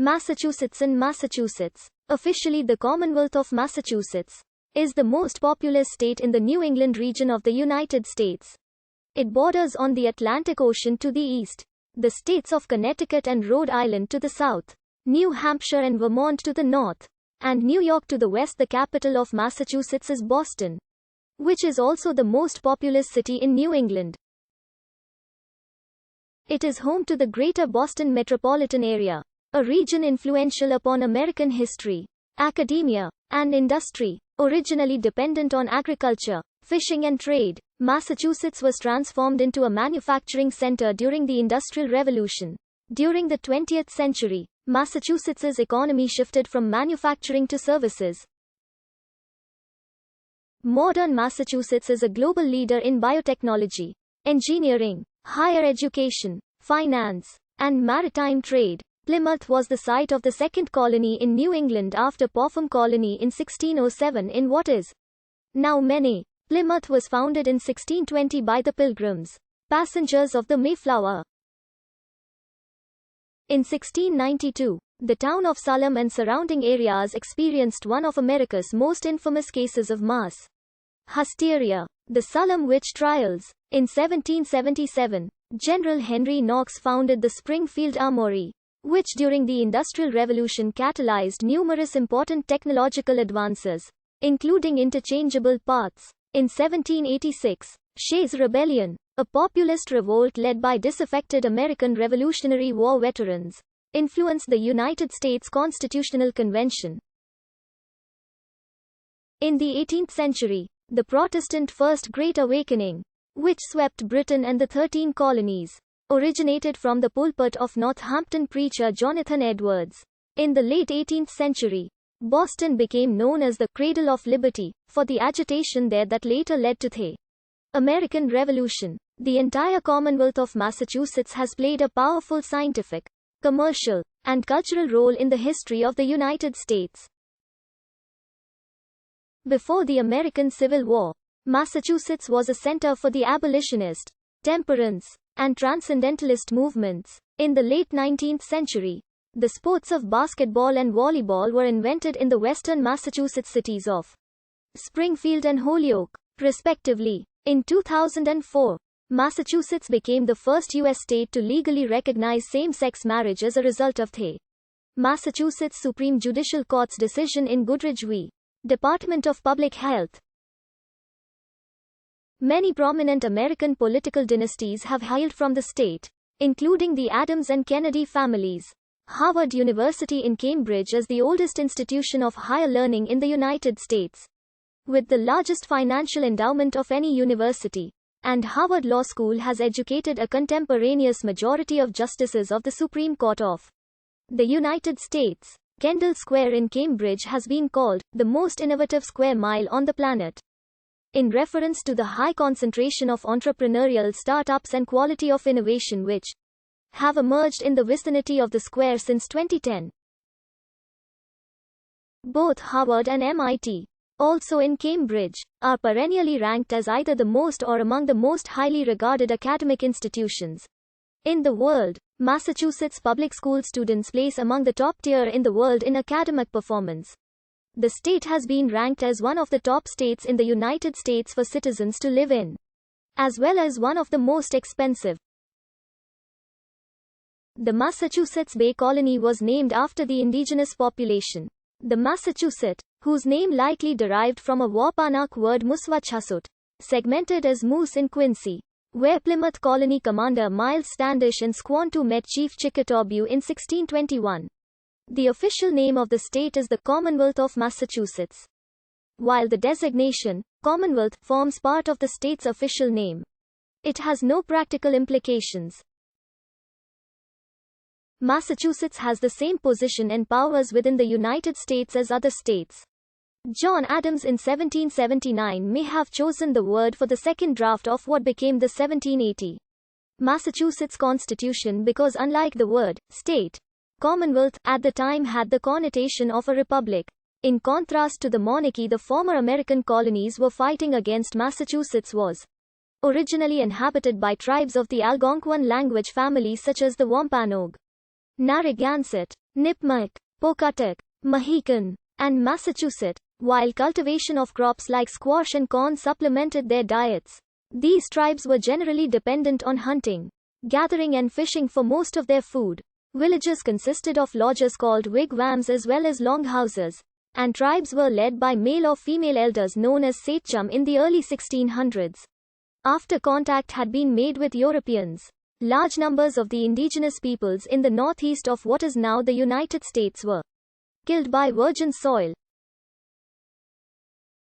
Massachusetts. Officially the Commonwealth of Massachusetts, is the most populous state in the New England region of the United States. It borders on the Atlantic Ocean to the east, the states of Connecticut and Rhode Island to the south, New Hampshire and Vermont to the north, and New York to the west. The capital of Massachusetts is Boston, which is also the most populous city in New England. It is home to the Greater Boston metropolitan area, a region influential upon American history, academia, and industry. Originally dependent on agriculture, fishing and trade, Massachusetts was transformed into a manufacturing center during the Industrial Revolution. During the 20th century, Massachusetts's economy shifted from manufacturing to services. Modern Massachusetts is a global leader in biotechnology, engineering, higher education, finance, and maritime trade. Plymouth was the site of the second colony in New England after Popham Colony in 1607 in what is now Maine. Plymouth was founded in 1620 by the Pilgrims, passengers of the Mayflower. In 1692, the town of Salem and surrounding areas experienced one of America's most infamous cases of mass hysteria, the Salem witch trials. In 1777, General Henry Knox founded the Springfield Armory, which during the Industrial Revolution catalyzed numerous important technological advances, including interchangeable parts. In 1786, Shays' Rebellion, a populist revolt led by disaffected American Revolutionary War veterans, influenced the United States Constitutional Convention. In the 18th century, the Protestant First Great Awakening, which swept Britain and the 13 colonies, originated from the pulpit of Northampton preacher Jonathan Edwards. In the late 18th century, Boston became known as the Cradle of Liberty, for the agitation there that later led to the American Revolution. The entire Commonwealth of Massachusetts has played a powerful scientific, commercial, and cultural role in the history of the United States. Before the American Civil War, Massachusetts was a center for the abolitionist, temperance, and transcendentalist movements. In the late 19th century, the sports of basketball and volleyball were invented in the western Massachusetts cities of Springfield and Holyoke, respectively. In 2004, Massachusetts became the first U.S. state to legally recognize same-sex marriage as a result of the Massachusetts Supreme Judicial Court's decision in Goodridge v. Department of Public Health. Many prominent American political dynasties have hailed from the state, including the Adams and Kennedy families. Harvard University in Cambridge is the oldest institution of higher learning in the United States, with the largest financial endowment of any university, and Harvard Law School has educated a contemporaneous majority of justices of the Supreme Court of the United States. Kendall Square in Cambridge has been called the most innovative square mile on the planet, in reference to the high concentration of entrepreneurial startups and quality of innovation which have emerged in the vicinity of the square since 2010. Both Harvard and MIT, also in Cambridge, are perennially ranked as either the most or among the most highly regarded academic institutions in the world. Massachusetts public school students place among the top tier in the world in academic performance. The state has been ranked as one of the top states in the United States for citizens to live in, as well as one of the most expensive. The Massachusetts Bay Colony was named after the indigenous population, the Massachusetts, whose name likely derived from a Wampanoag word Muswachusut, segmented as moose in Quincy, where Plymouth Colony commander Miles Standish and Squanto met Chief Chickatawbu in 1621. The official name of the state is the Commonwealth of Massachusetts, while the designation, Commonwealth, forms part of the state's official name. It has no practical implications. Massachusetts has the same position and powers within the United States as other states. John Adams in 1779 may have chosen the word for the second draft of what became the 1780 Massachusetts Constitution because, unlike the word state, Commonwealth at the time had the connotation of a republic. In contrast to the monarchy the former American colonies were fighting against, Massachusetts was originally inhabited by tribes of the Algonquin language family such as the Wampanoag, Narragansett, Nipmuc, Pocatuck, Mohican, and Massachusetts, while cultivation of crops like squash and corn supplemented their diets. These tribes were generally dependent on hunting, gathering and fishing for most of their food. Villages consisted of lodges called wigwams as well as longhouses, and tribes were led by male or female elders known as sachem in the early 1600s. After contact had been made with Europeans, large numbers of the indigenous peoples in the northeast of what is now the United States were killed by virgin soil,